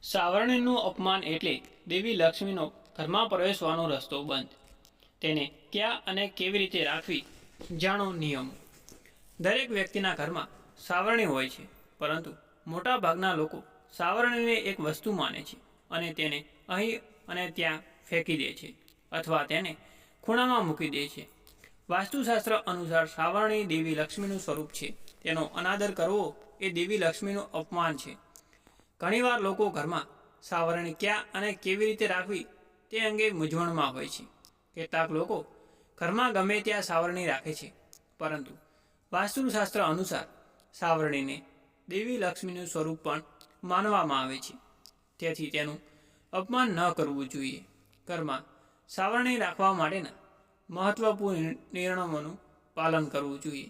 સાવરણીનું અપમાન એટલે દેવી લક્ષ્મીનો ઘરમાં પ્રવેશવાનો રસ્તો બંધ. તેને ક્યાં અને કેવી રીતે રાખવી, જાણો નિયમો. દરેક વ્યક્તિના ઘરમાં સાવરણી હોય છે, પરંતુ મોટાભાગના લોકો સાવરણીને એક વસ્તુ માને છે અને તેને અહીં અને ત્યાં ફેંકી દે છે અથવા તેને ખૂણામાં મૂકી દે છે. વાસ્તુશાસ્ત્ર અનુસાર સાવરણી દેવી લક્ષ્મીનું સ્વરૂપ છે. તેનો અનાદર કરવો એ દેવી લક્ષ્મીનું અપમાન છે. ઘણીવાર લોકો ઘરમાં સાવરણી ક્યાં અને કેવી રીતે રાખવી તે અંગે મૂંઝવણમાં હોય છે. કેટલાક લોકો ઘરમાં ગમે ત્યાં સાવરણી રાખે છે, પરંતુ વાસ્તુશાસ્ત્ર અનુસાર સાવરણીને દેવી લક્ષ્મીનું સ્વરૂપ પણ માનવામાં આવે છે, તેથી તેનું અપમાન ન કરવું જોઈએ. ઘરમાં સાવરણી રાખવા માટેના મહત્વપૂર્ણ નિયમોનું પાલન કરવું જોઈએ,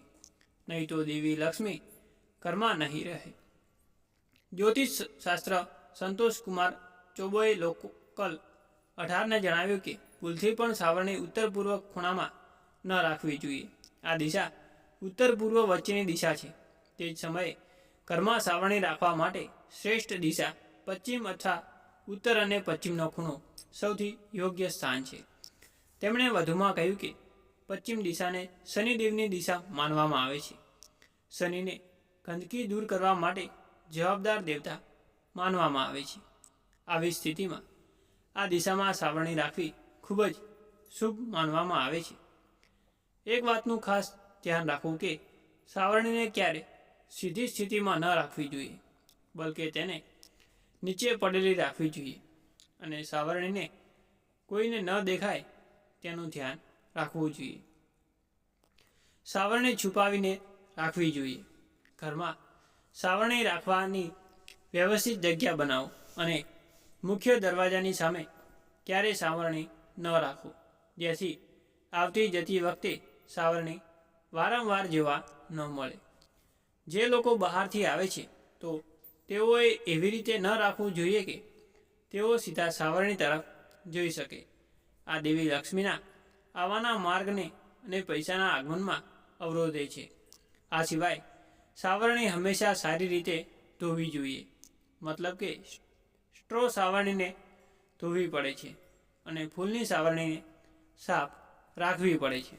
નહીં તો દેવી લક્ષ્મી ઘરમાં નહીં રહે. જ્યોતિષ શાસ્ત્ર સંતોષ કુમાર ચોબોએ લોકલ 18ને જણાવ્યું કે ભૂલથી પણ સાવરણી ઉત્તર પૂર્વ ખૂણામાં ન રાખવી જોઈએ. આ દિશા ઉત્તર પૂર્વ વચ્ચેની દિશા છે. તે જ સમયે ઘરમાં સાવરણી રાખવા માટે શ્રેષ્ઠ દિશા પશ્ચિમ અથવા ઉત્તર અને પશ્ચિમનો ખૂણો સૌથી યોગ્ય સ્થાન છે. તેમણે વધુમાં કહ્યું કે પશ્ચિમ દિશાને શનિદેવની દિશા માનવામાં આવે છે. શનિને ગંદકી દૂર કરવા માટે જવાબદાર દેવતા માનવામાં આવે છે. આવી સ્થિતિમાં આ દિશામાં સાવરણી રાખવી ખૂબ જ શુભ માનવામાં આવે છે. એક વાતનું ખાસ ધ્યાન રાખવું કે સાવરણીને ક્યારે સીધી સ્થિતિમાં ન રાખવી જોઈએ, બલકે તેને નીચે પડેલી રાખવી જોઈએ અને સાવરણીને કોઈને ન દેખાય તેનું ધ્યાન રાખવું જોઈએ. સાવરણી છુપાવીને રાખવી જોઈએ. ઘરમાં સાવરણી રાખવાની વ્યવસ્થિત જગ્યા બનાવો અને મુખ્ય દરવાજાની સામે ક્યારેય સાવરણી ન રાખો, જેથી આવતી જતી વખતે સાવરણી વારંવાર જોવા ન મળે. જે લોકો બહારથી આવે છે તો તેઓએ એવી રીતે ન રાખવું જોઈએ કે તેઓ સીધા સાવરણી તરફ જોઈ શકે. આ દેવી લક્ષ્મીના આવવાના માર્ગને અને પૈસાના આગમનમાં અવરોધે છે. આ સિવાય સાવરણી હંમેશા સારી રીતે ધોવી જોઈએ, મતલબ કે સ્ટ્રો સાવરણીને ધોવી પડે છે અને ફૂલની સાવરણીને સાફ રાખવી પડે છે.